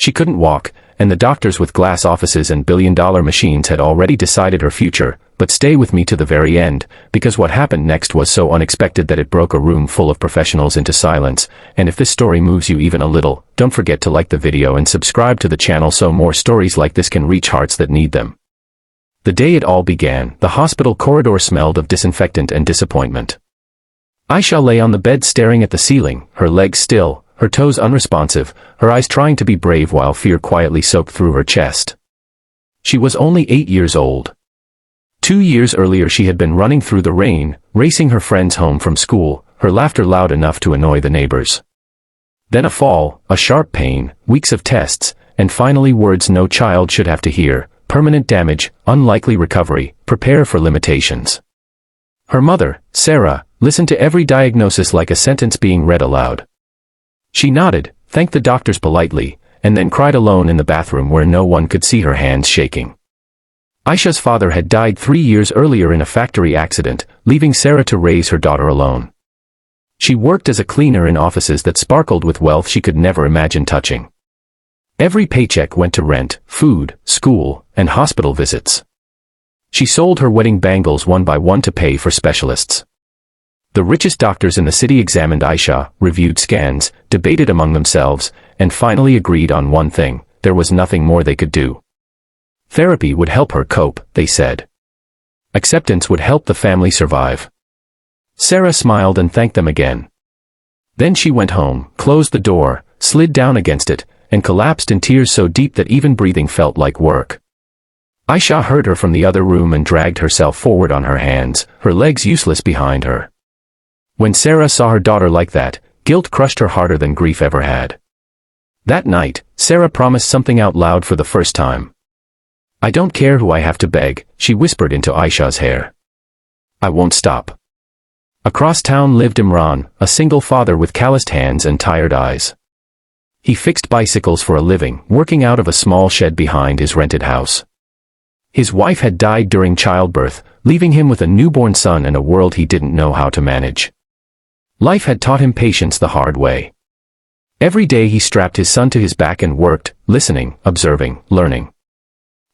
She couldn't walk, and the doctors with glass offices and billion-dollar machines had already decided her future, but stay with me to the very end, because what happened next was so unexpected that it broke a room full of professionals into silence, and if this story moves you even a little, don't forget to like the video and subscribe to the channel so more stories like this can reach hearts that need them. The day it all began, the hospital corridor smelled of disinfectant and disappointment. Aisha lay on the bed staring at the ceiling, her legs still, her toes unresponsive, her eyes trying to be brave while fear quietly soaked through her chest. She was only 8 years old. 2 years earlier she had been running through the rain, racing her friends home from school, her laughter loud enough to annoy the neighbors. Then a fall, a sharp pain, weeks of tests, and finally words no child should have to hear: permanent damage, unlikely recovery, prepare for limitations. Her mother, Sarah, listened to every diagnosis like a sentence being read aloud. She nodded, thanked the doctors politely, and then cried alone in the bathroom where no one could see her hands shaking. Aisha's father had died 3 years earlier in a factory accident, leaving Sarah to raise her daughter alone. She worked as a cleaner in offices that sparkled with wealth she could never imagine touching. Every paycheck went to rent, food, school, and hospital visits. She sold her wedding bangles one by one to pay for specialists. The richest doctors in the city examined Aisha, reviewed scans, debated among themselves, and finally agreed on one thing: there was nothing more they could do. Therapy would help her cope, they said. Acceptance would help the family survive. Sarah smiled and thanked them again. Then she went home, closed the door, slid down against it, and collapsed in tears so deep that even breathing felt like work. Aisha heard her from the other room and dragged herself forward on her hands, her legs useless behind her. When Sarah saw her daughter like that, guilt crushed her harder than grief ever had. That night, Sarah promised something out loud for the first time. "I don't care who I have to beg," she whispered into Aisha's hair. "I won't stop." Across town lived Imran, a single father with calloused hands and tired eyes. He fixed bicycles for a living, working out of a small shed behind his rented house. His wife had died during childbirth, leaving him with a newborn son and a world he didn't know how to manage. Life had taught him patience the hard way. Every day he strapped his son to his back and worked, listening, observing, learning.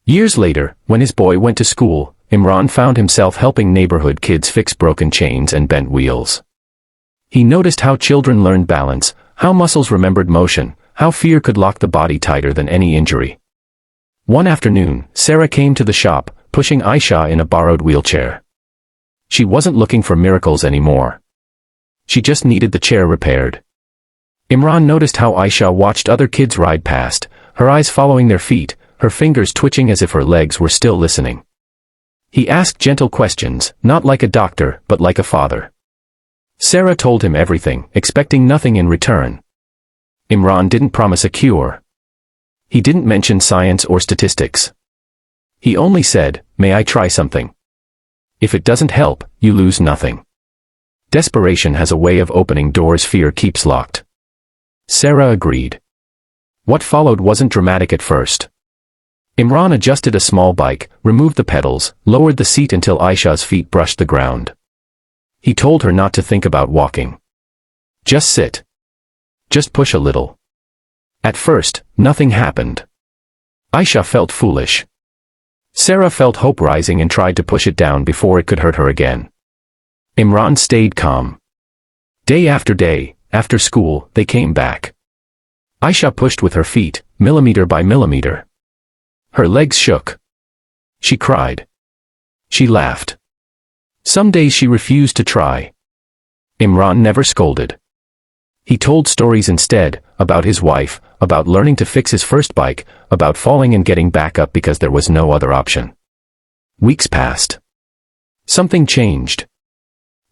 Years later, when his boy went to school, Imran found himself helping neighborhood kids fix broken chains and bent wheels. He noticed how children learned balance, how muscles remembered motion, how fear could lock the body tighter than any injury. One afternoon, Sarah came to the shop, pushing Aisha in a borrowed wheelchair. She wasn't looking for miracles anymore. She just needed the chair repaired. Imran noticed how Aisha watched other kids ride past, her eyes following their feet, her fingers twitching as if her legs were still listening. He asked gentle questions, not like a doctor, but like a father. Sarah told him everything, expecting nothing in return. Imran didn't promise a cure. He didn't mention science or statistics. He only said, "May I try something? If it doesn't help, you lose nothing." Desperation has a way of opening doors fear keeps locked. Sarah agreed. What followed wasn't dramatic at first. Imran adjusted a small bike, removed the pedals, lowered the seat until Aisha's feet brushed the ground. He told her not to think about walking. Just sit. Just push a little. At first, nothing happened. Aisha felt foolish. Sarah felt hope rising and tried to push it down before it could hurt her again. Imran stayed calm. Day after day, after school, they came back. Aisha pushed with her feet, millimeter by millimeter. Her legs shook. She cried. She laughed. Some days she refused to try. Imran never scolded. He told stories instead, about his wife, about learning to fix his first bike, about falling and getting back up because there was no other option. Weeks passed. Something changed.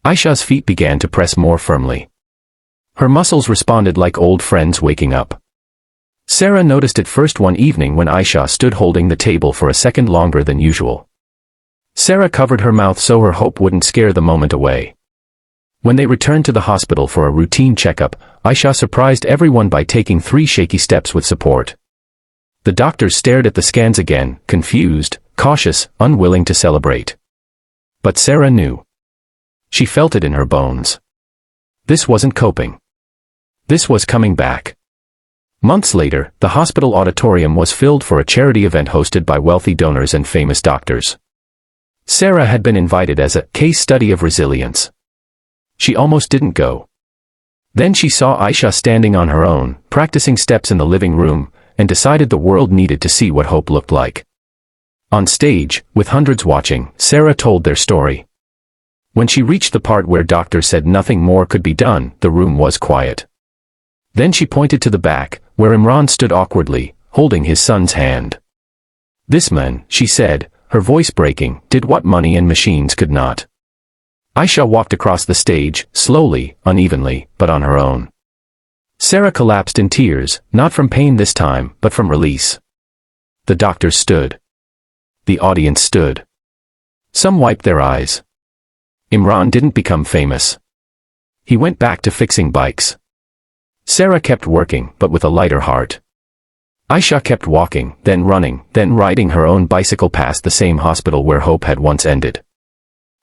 Aisha's feet began to press more firmly. Her muscles responded like old friends waking up. Sarah noticed it first one evening when Aisha stood holding the table for a second longer than usual. Sarah covered her mouth so her hope wouldn't scare the moment away. When they returned to the hospital for a routine checkup, Aisha surprised everyone by taking 3 shaky steps with support. The doctors stared at the scans again, confused, cautious, unwilling to celebrate. But Sarah knew. She felt it in her bones. This wasn't coping. This was coming back. Months later, the hospital auditorium was filled for a charity event hosted by wealthy donors and famous doctors. Sarah had been invited as a case study of resilience. She almost didn't go. Then she saw Aisha standing on her own, practicing steps in the living room, and decided the world needed to see what hope looked like. On stage, with hundreds watching, Sarah told their story. When she reached the part where doctors said nothing more could be done, the room was quiet. Then she pointed to the back, where Imran stood awkwardly, holding his son's hand. "This man," she said, her voice breaking, "did what money and machines could not." Aisha walked across the stage, slowly, unevenly, but on her own. Sarah collapsed in tears, not from pain this time, but from release. The doctors stood. The audience stood. Some wiped their eyes. Imran didn't become famous. He went back to fixing bikes. Sarah kept working, but with a lighter heart. Aisha kept walking, then running, then riding her own bicycle past the same hospital where hope had once ended.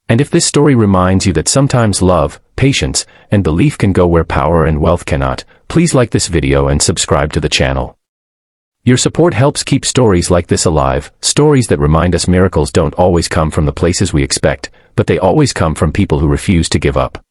And if this story reminds you that sometimes love, patience, and belief can go where power and wealth cannot, please like this video and subscribe to the channel. Your support helps keep stories like this alive, stories that remind us miracles don't always come from the places we expect, but they always come from people who refuse to give up.